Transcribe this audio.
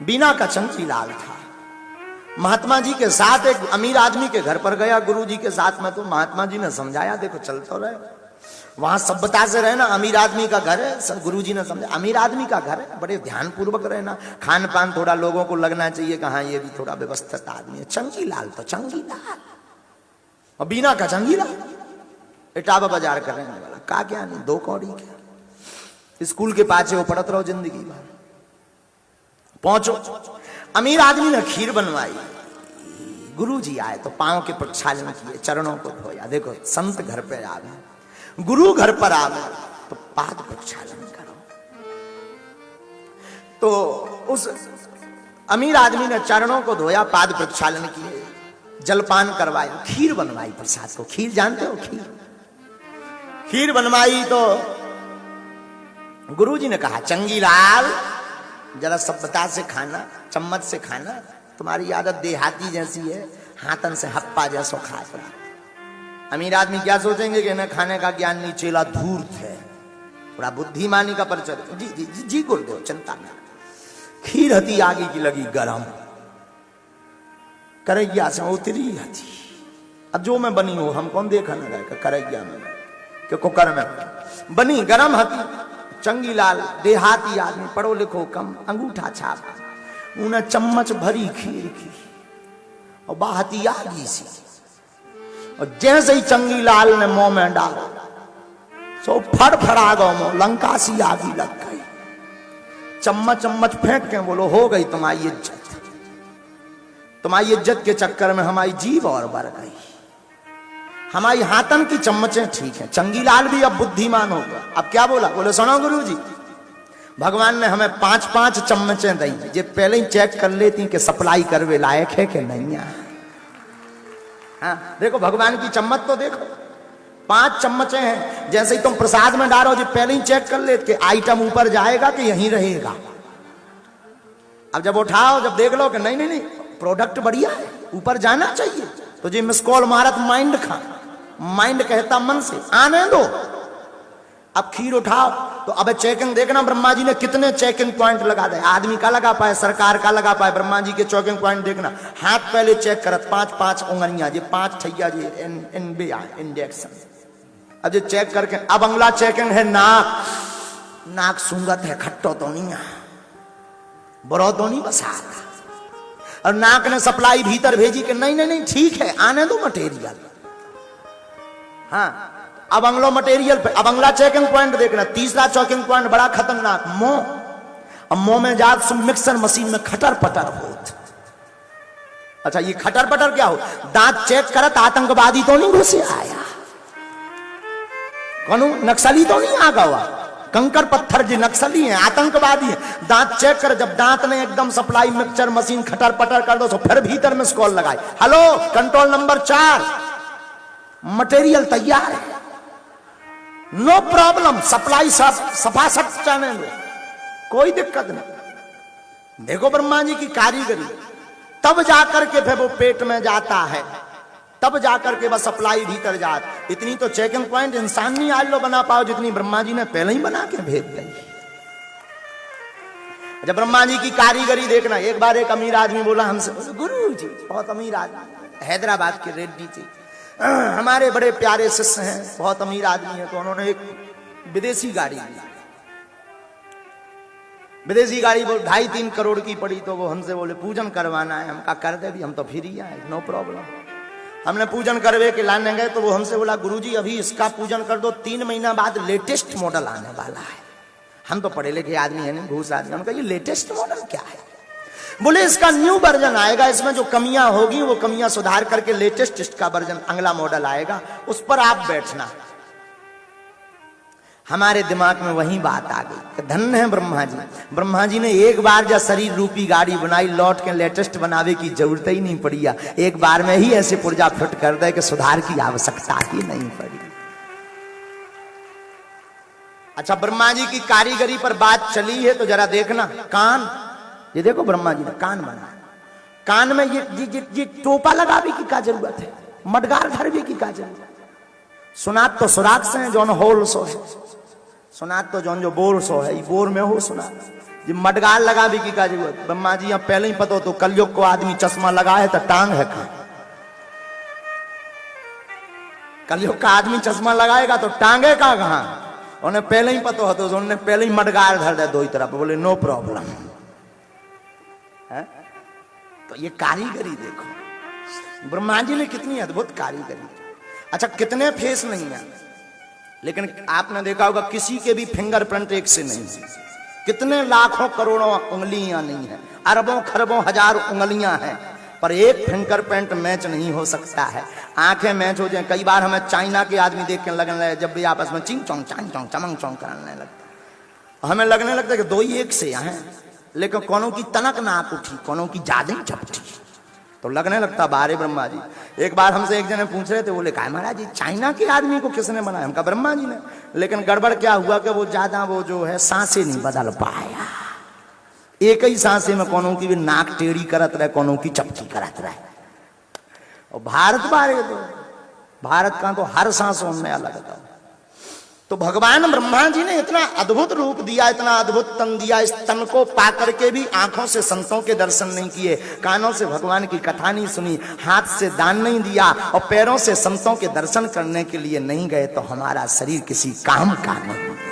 बीना का चंकीलाल था। महात्मा जी के साथ एक अमीर आदमी के घर पर गया गुरु जी के साथ में, तो महात्मा जी ने समझाया देखो चल तो रहे, वहां सभ्यता से रहना, अमीर आदमी का घर है। गुरु जी ने समझा अमीर आदमी का घर है, बड़े ध्यान पूर्वक रहना, खान पान थोड़ा लोगों को लगना चाहिए कहा ये भी थोड़ा व्यवस्थित आदमी है। चंकीलाल तो चंकीलाल और बीना का चंकीलाल, इटावा बाजार कर रहने वाला, का क्या नहीं, 2 कौड़ी क्या, स्कूल के पाछे वो पड़त रहो जिंदगी भर। पहुंचो, अमीर आदमी ने खीर बनवाई, गुरु जी आए तो पांव के प्रक्षालन किए, चरणों को धोया। देखो संत घर पे आवे, गुरु घर पर आवे तो पाद प्रक्षालन करो। तो उस अमीर आदमी ने चरणों को धोया, पाद प्रक्षालन किए, जलपान करवाया, खीर बनवाई प्रसाद को। खीर जानते हो, खीर बनवाई तो गुरुजी ने कहा चंगीलाल जरा सभ्यता से खाना, चम्मच से खाना, तुम्हारी आदत देहाती जैसी है, हाथन से हप्पा जैसो खाता। अमीर आदमी क्या सोचेंगे कि इन्हें खाने का ज्ञान नहीं, चेला धूर्त है, थोड़ा बुद्धिमानी का परिचय। जी जी जी, जी गुरुदेव चिंता न। खीर हती आगे की लगी गरम, करैया से उतरी हती। अब जो मैं बनी हूं हम कौन देखा न गए, करैया में कि कुकर में बनी, गरम हती। चंगीलाल देहाती आदमी, पढ़ो लिखो कम, अंगूठा छाप, उन्हें चम्मच भरी खीर की और बाहती आगी सी, और जैसे ही चंगीलाल ने मुंह में डाला सो फड़फड़ा गो मुंह, लंका सी आगी लग गई। चम्मच फेंक के बोलो हो गई तुम्हारी इज्जत, तुम्हारी इज्जत के चक्कर में हमारी जीभ और बढ़ गई। हमारी हाथन की चम्मचें ठीक है। चंगीलाल भी अब बुद्धिमान हो गया। अब क्या बोला, बोले सुनो गुरुजी, भगवान ने हमें 5-5 चम्मचें दी, ये पहले ही चेक कर लेती कि सप्लाई करवे लायक है कि नहीं है। हाँ, देखो भगवान की चम्मच तो देखो, 5 चम्मचें हैं, जैसे ही तुम प्रसाद में डालो जो पहले ही चेक कर ले कि आइटम ऊपर जाएगा कि यहीं रहेगा। अब जब उठाओ, जब देख लो कि नहीं नहीं नहीं प्रोडक्ट बढ़िया है, ऊपर जाना चाहिए, तो जी मिस कॉल मारत माइंड खा, माइंड कहता मन से आने दो। अब खीर उठाओ तो अब चेकिंग देखना, ब्रह्मा जी ने कितने चेकिंग पॉइंट लगा दे, आदमी का लगा पाए, सरकार का लगा पाए, ब्रह्मा जी के चेकिंग पॉइंट देखना। हाथ पहले चेक करत, 5-5 उंगलियां, ये 5 ठैया जी इंडेक्शन। अब ये चेक करके अब अगला चेकिंग है नाक, नाक सूंगत है, खट्टो तो नहीं है, बुरो तो नहीं बसा। और नाक ने सप्लाई भीतर भेजी कि नहीं नहीं नहीं ठीक है, आने दो मटेरियल। हाँ, अब अगलो मटेरियल पे, अब अगला चेकिंग पॉइंट देखना, तीसरा चेकिंग पॉइंट बड़ा खतरनाक, मुंह। अब मुंह में जात मिक्सर मशीन में खटर पटर होत। अच्छा ये खटर पटर क्या हो, दांत चेक करत, आतंकवादी तो नहीं घुसे आया, कौन नक्सली तो नहीं आ गया, कंकर पत्थर जी नक्सली हैं, आतंकवादी हैं। दांत चेक कर, जब दांत ने एकदम सप्लाई मिक्सचर मशीन खटर पटर कर दो तो फिर भीतर में कॉल लगाए, हेलो कंट्रोल नंबर 4, मटेरियल तैयार है, नो प्रॉब्लम, सप्लाई सफा सट जाने दो, कोई दिक्कत नहीं। देखो ब्रह्मा जी की कारीगरी, तब जाकर के फिर वो पेट में जाता है, तब जाकर के बस सप्लाई भीतर जात। इतनी तो चेकिंग पॉइंट इंसान नहीं आज लो बना पाओ जितनी ब्रह्मा जी ने पहले ही बना के भेज दी। जब ब्रह्मा जी की कारीगरी देखना, एक बार एक अमीर आदमी बोला हमसे, गुरु जी बहुत अमीर आदमी, हैदराबाद के रेड्डी जी, हमारे बड़े प्यारे शिष्य हैं, बहुत अमीर आदमी है, तो उन्होंने एक विदेशी गाड़ी ली, विदेशी गाड़ी 2.5-3 करोड़ की पड़ी, तो वो हमसे बोले पूजन करवाना है। हम कहा कर दे भी, हम तो फ्री आए, नो प्रॉब्लम। हमने पूजन करवे के लाने गए तो वो हमसे बोला गुरुजी अभी इसका पूजन कर दो, 3 महीना बाद लेटेस्ट मॉडल आने वाला है। हम तो पढ़े लिखे आदमी है नहीं, घूस आदमी। हम कहा ये लेटेस्ट मॉडल क्या है? बोले इसका न्यू वर्जन आएगा, इसमें जो कमियां होगी वो कमियां सुधार करके लेटेस्ट इसका वर्जन अगला मॉडल आएगा, उस पर आप बैठना। हमारे दिमाग में वही बात आ गई, धन्य है ब्रह्मा जी, ब्रह्मा जी ने एक बार जब शरीर रूपी गाड़ी बनाई, लौट के लेटेस्ट बनावे की जरूरत ही नहीं पड़ी, एक बार में ही ऐसे पुर्जा फिट कर दे कि सुधार की आवश्यकता ही नहीं पड़ी। अच्छा ब्रह्मा जी की कारीगरी पर बात चली है तो जरा देखना, कान, ये देखो ब्रह्मा जी ने कान बनाया, कान में ये टोपा लगावे की क्या जरूरत है, मडगार धरवे की क्या जरूरत है? सुनात तो सुराग से है, जौन होल सो है, सुनात तो जौन जो बोर सो है, बोर में हो सुनात, ये मडगाल लगा भी की का जरूरत ब्रह्मा जी यहाँ पहले ही पता हो तो कलयुग को आदमी चश्मा लगा है तो टांग है कहां। कलयुग का आदमी चश्मा लगाएगा तो टांगे कहां। उन्हें पहले ही पता हो तो उन्होंने पहले ही मडगाल धर दिया दो ही तरफ, बोले नो प्रॉब्लम है। तो ये कारीगरी देखो ब्रह्मा जी ने कितनी अद्भुत कारीगरी। अच्छा कितने फेस नहीं है, लेकिन आपने देखा होगा किसी के भी फिंगरप्रिंट एक से नहीं, कितने लाखों करोड़ों उंगलियां नहीं है, अरबों खरबों हजार उंगलियां हैं, पर एक फिंगरप्रिंट मैच नहीं हो सकता है। आंखें मैच हो जाए, कई बार हमें चाइना के आदमी देख के लगने लगे, जब भी आपस में चिंग चोंग चांग चोंग चमंग चोंग करने लगता, हमें लगने लगता है कि दो ही एक से हैं, लेकिन कोनो की तनक नाक उठी, कोनो की ज्यादा चपटी, तो लगने लगता बारे ब्रह्मा जी। एक बार हमसे एक जने पूछ रहे थे, बोले कहा महाराज जी चाइना के आदमी को किसने बनाया? हम कहा ब्रह्मा जी ने। लेकिन गड़बड़ क्या हुआ कि वो ज्यादा वो जो है सांसें नहीं बदल पाया, एक ही सांसे में कोनो की भी नाक टेढ़ी करत रहे, कोनो की चपटी करत रहे। और भारत बारे तो भारत का तो हर सांसों में अलग था। तो भगवान ब्रह्मा जी ने इतना अद्भुत रूप दिया, इतना अद्भुत तन दिया, इस तन को पाकर के भी आंखों से संतों के दर्शन नहीं किए, कानों से भगवान की कथा नहीं सुनी, हाथ से दान नहीं दिया और पैरों से संतों के दर्शन करने के लिए नहीं गए, तो हमारा शरीर किसी काम का नहीं।